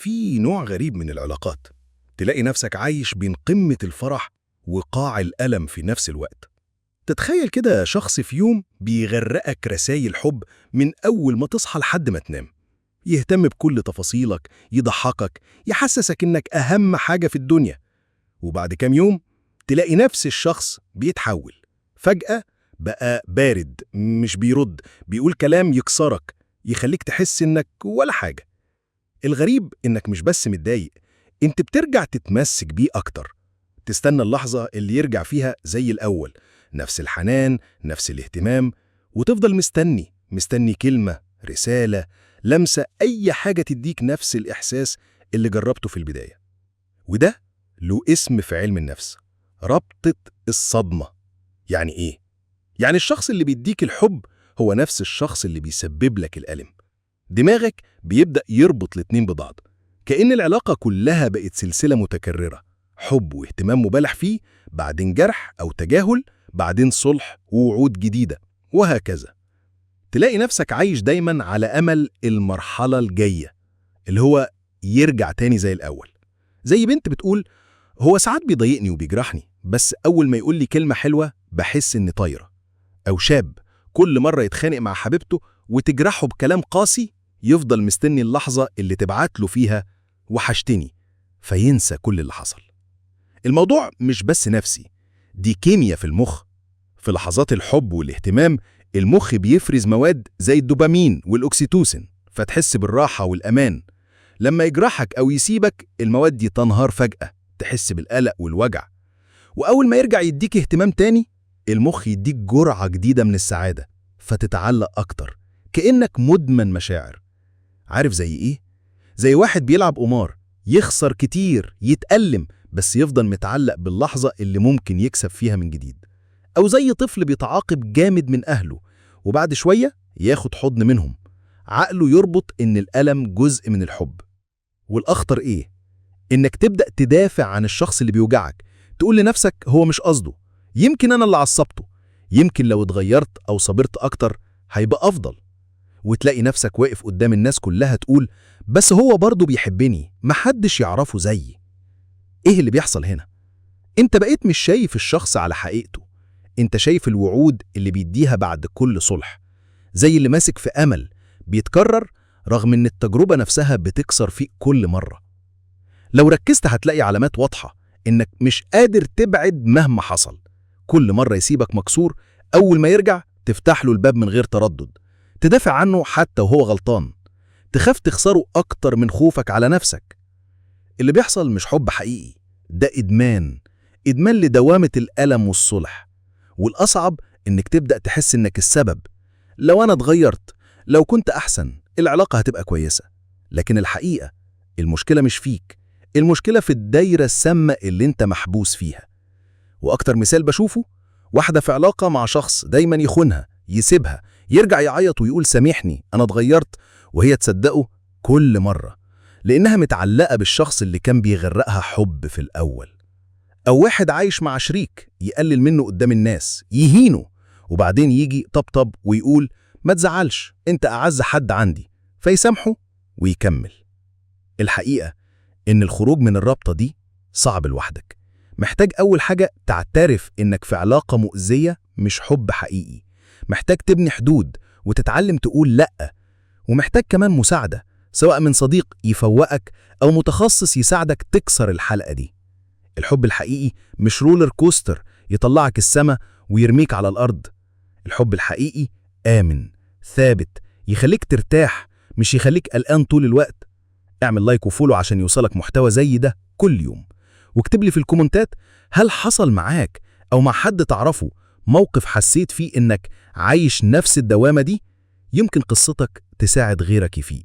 في نوع غريب من العلاقات، تلاقي نفسك عايش بين قمة الفرح وقاع الألم في نفس الوقت. تتخيل كده شخص في يوم بيغرقك رسايل حب من أول ما تصحى لحد ما تنام، يهتم بكل تفاصيلك، يضحكك، يحسسك إنك أهم حاجة في الدنيا. وبعد كام يوم تلاقي نفس الشخص بيتحول فجأة، بقى بارد، مش بيرد، بيقول كلام يكسرك، يخليك تحس إنك ولا حاجة. الغريب إنك مش بس متضايق، إنت بترجع تتمسك بيه أكتر، تستنى اللحظة اللي يرجع فيها زي الأول، نفس الحنان، نفس الاهتمام، وتفضل مستني كلمة، رسالة، لمسة، أي حاجة تديك نفس الإحساس اللي جربته في البداية. وده له اسم في علم النفس: ربطة الصدمة. يعني إيه؟ يعني الشخص اللي بيديك الحب هو نفس الشخص اللي بيسبب لك الألم. دماغك بيبدأ يربط الاتنين ببعض، كأن العلاقة كلها بقت سلسلة متكررة: حب واهتمام مبالغ فيه، بعدين جرح أو تجاهل، بعدين صلح ووعود جديدة، وهكذا. تلاقي نفسك عايش دايما على أمل المرحلة الجاية، اللي هو يرجع تاني زي الأول. زي بنت بتقول: هو ساعات بيضايقني وبيجرحني، بس أول ما يقول لي كلمة حلوة بحس إني طايرة. أو شاب كل مرة يتخانق مع حبيبته وتجرحه بكلام قاسي، يفضل مستني اللحظة اللي تبعت له فيها وحشتني، فينسى كل اللي حصل. الموضوع مش بس نفسي، دي كيمياء في المخ. في لحظات الحب والاهتمام المخ بيفرز مواد زي الدوبامين والأكسيتوسين، فتحس بالراحة والأمان. لما يجرحك أو يسيبك المواد دي تنهار فجأة، تحس بالقلق والوجع. وأول ما يرجع يديك اهتمام تاني، المخ يديك جرعة جديدة من السعادة، فتتعلق أكتر، كأنك مدمن مشاعر. عارف زي إيه؟ زي واحد بيلعب قمار، يخسر كتير، يتألم، بس يفضل متعلق باللحظة اللي ممكن يكسب فيها من جديد. أو زي طفل بيتعاقب جامد من أهله، وبعد شوية ياخد حضن منهم، عقله يربط إن الألم جزء من الحب. والأخطر إيه؟ إنك تبدأ تدافع عن الشخص اللي بيوجعك، تقول لنفسك هو مش قصده، يمكن أنا اللي عصبته، يمكن لو اتغيرت أو صبرت أكتر هيبقى أفضل. وتلاقي نفسك واقف قدام الناس كلها تقول: بس هو برضه بيحبني، محدش يعرفه زيي. إيه اللي بيحصل هنا؟ أنت بقيت مش شايف الشخص على حقيقته، أنت شايف الوعود اللي بيديها بعد كل صلح، زي اللي ماسك في أمل بيتكرر رغم إن التجربة نفسها بتكسر فيك كل مرة. لو ركزت هتلاقي علامات واضحة إنك مش قادر تبعد مهما حصل. كل مرة يسيبك مكسور، أول ما يرجع تفتح له الباب من غير تردد، تدافع عنه حتى وهو غلطان، تخاف تخسره أكتر من خوفك على نفسك. اللي بيحصل مش حب حقيقي، ده إدمان، إدمان لدوامة الألم والصلح. والأصعب إنك تبدأ تحس إنك السبب. لو أنا اتغيرت، لو كنت أحسن، العلاقة هتبقى كويسة. لكن الحقيقة المشكلة مش فيك، المشكلة في الدايرة السامة اللي انت محبوس فيها. وأكتر مثال بشوفه، واحدة في علاقة مع شخص دايما يخونها، يسيبها، يرجع يعيط ويقول سامحني أنا اتغيرت، وهي تصدقه كل مرة، لأنها متعلقة بالشخص اللي كان بيغرقها حب في الأول. أو واحد عايش مع شريك يقلل منه قدام الناس، يهينه، وبعدين يجي طبطب ويقول ما تزعلش انت أعز حد عندي، فيسامحه ويكمل. الحقيقة إن الخروج من الرابطة دي صعب لوحدك. محتاج أول حاجة تعترف إنك في علاقة مؤذية مش حب حقيقي، محتاج تبني حدود وتتعلم تقول لأ، ومحتاج كمان مساعدة، سواء من صديق يفوقك أو متخصص يساعدك تكسر الحلقة دي. الحب الحقيقي مش رولر كوستر يطلعك السما ويرميك على الأرض. الحب الحقيقي آمن، ثابت، يخليك ترتاح، مش يخليك قلقان طول الوقت. اعمل لايك وفولو عشان يوصلك محتوى زي ده كل يوم. واكتب لي في الكومنتات هل حصل معاك أو مع حد تعرفه موقف حسيت فيه إنك عايش نفس الدوامة دي؟ يمكن قصتك تساعد غيرك فيه.